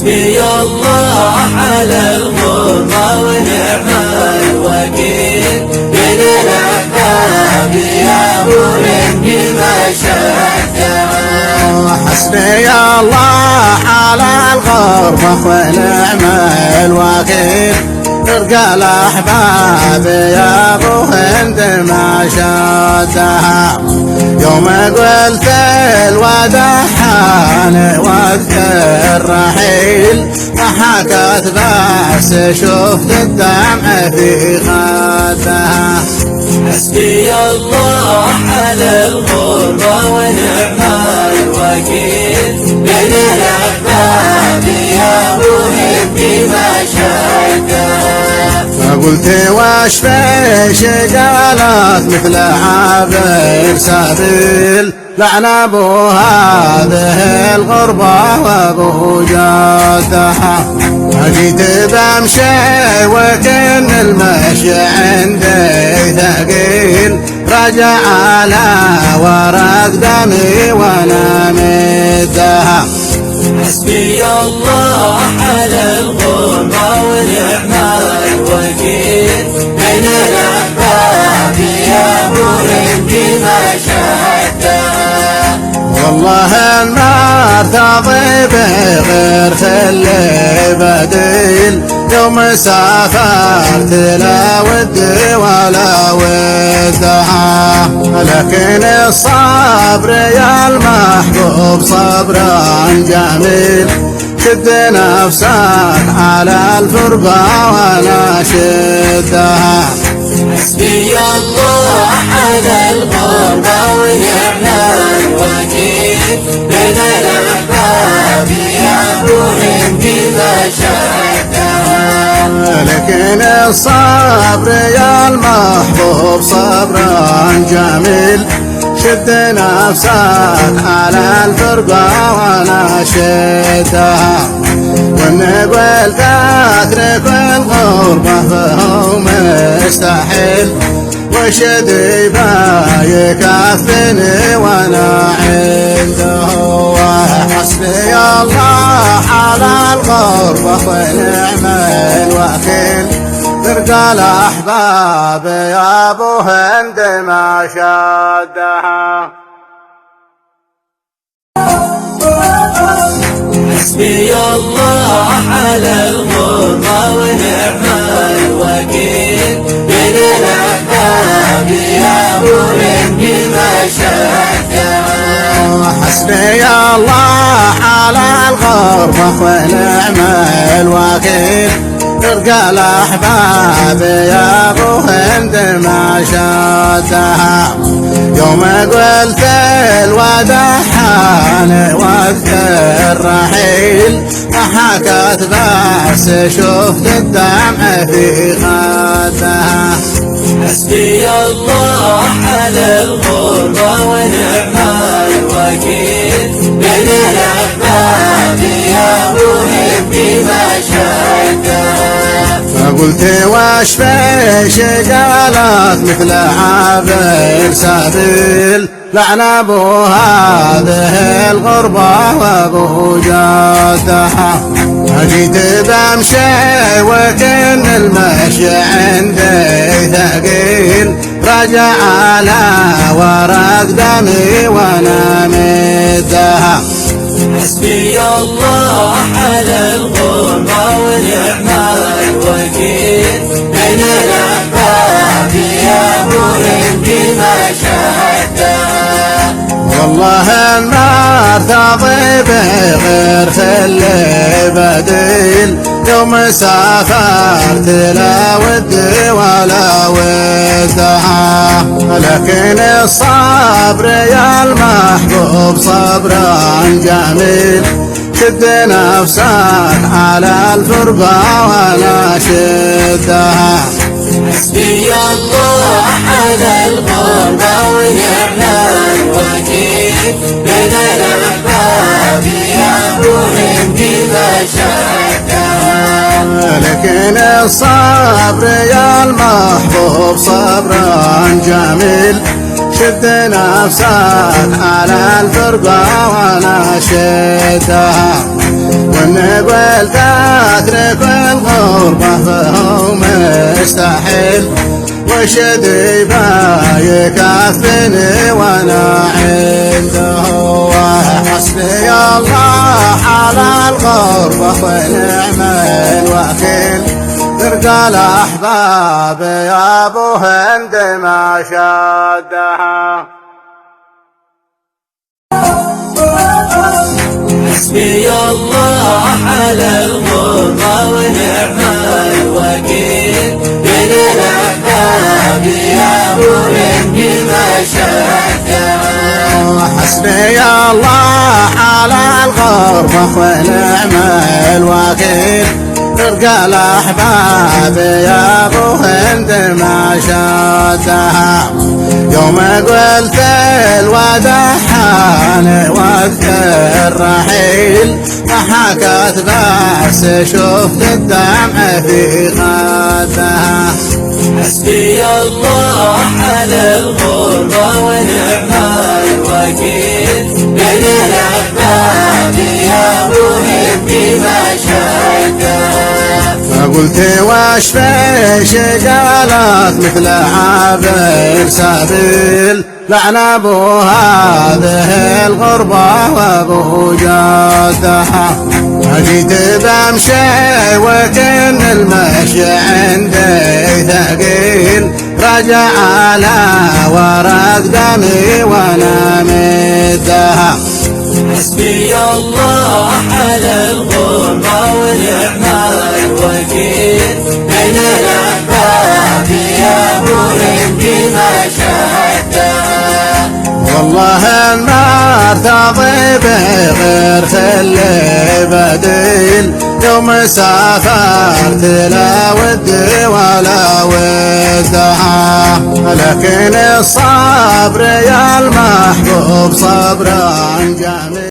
حسبي الله على الغربة ونعم الوكيل من الأحباب يا أبو هندي ما شاهدتها. حسبي الله على الغربة ونعم الوكيل ترقى الأحباب يا أبو هند ما شادها. يوم قلت الوداع حان وقت الرحيل ضحكت بس شفت الدمع في خدها. حسبي الله على الغربة ونعم الوكيل من الأحباب يا أبو هندي ما شاهدتها. قلت واش فيش قالت مثل عابر سبيل لعن ابو هذه الغربة وابو جادها. جيت بمشي وكن المشي عندي ثقيل رجع على ورق دمي وانا مدها. حسبي الله على الغربة ونعم الوكيل من الأحباب يا أبو هندي ما شاهدتها. والله النار تضيب غير اللي بديل يوم سافرت لا ودي ولا ودها. لكن الصبر يا المحبوب صبرا جميل شد نفسك على الفرقة ولا شدها. حسبي الله على الغربة ونعم الوكيل من الأحباب يا أبو هندي ما شاهدتها. لكن الصبر يا المحبوب صبرا جميل شد نفسك على الفرقة ولا شدها. والنقل تترك الغربة فهو مستحيل وشدي يكفني وانا عنده. حسبي الله على الغربة ونعم الوكيل ترقى الأحباب يا أبو هند ما شادها. حسبي الله على الغربة ونعم الوكيل من الأحباب يا أبو هندي ما شاهدتها. حسبي الله على الغربة ونعم الوكيل ترقى الأحباب يا أبو هند ما شادها. يوم قلت الوداع حان وقت الرحيل ضحكت بس شفت الدمع في خدها. حسبي الله على الغربة ونعم الوكيل من الأحباب يا أبو هندي ما شاهدتها. فقلت واش فيش قالت مثل عابر سبيل لعن ابو هذه الغربة وابو جادها. جيت بمشي وكن المشي عندي ثقيل رجع على ورق دمي وانا مدها. حسبي الله على الغربة ونعم الوكيل من الأحباب يا أبو هندي ما شاهدتها. والله النار تضيب غير اللي بديل يوم سافرت لا ودي ولا ودها. لكن الصبر يا المحبوب صبرا جميل شد نفسك على الفرقة ولا شدها. حسبي الله على الغربة ونعم الوكيل من الأحباب يا أبو هندي ما شاهدتها. لكن الصبر يا المحبوب صبرا جميل شد نفسك على الفرقة ولا شدها. نقول تترك الغربة فهو مستحيل، وشدي بايك عفني وانا عنده. حسبي الله على الغربة ونعم الوكيل، ترقى الاحباب يا ابو هند ما شادها. حسبي الله على الغربة ونعم الوكيل، من الأحباب يا أبو هند ما شادها. حسبي الله على الغربة ونعم الوكيل، ترقى الأحباب يا أبو هند ما شادها. يوم قلت الوداع حان وقت الرحيل، ضحكت بس شفت الدمع في خدها. حسبي الله على الغربة ونعم الوكيل، من الأحباب يا أبو هند ما شادها. قلت واش فيش قالت مثل عابر سبيل، لعن ابو هذه الغربة وابو جادها. جيت بمشي وكن المشي عندي ثقيل، رجع على ورق دمي وانا مدها. حسبي الله على الغربة ونعم الوكيل، من الأحباب يا أبو هند ما شادها. والله ما ارتضي بغير خلي بديل، يوم سافرت لا ودي ولا ودها. لكن الصبر يا المحبوب صبرا جميل.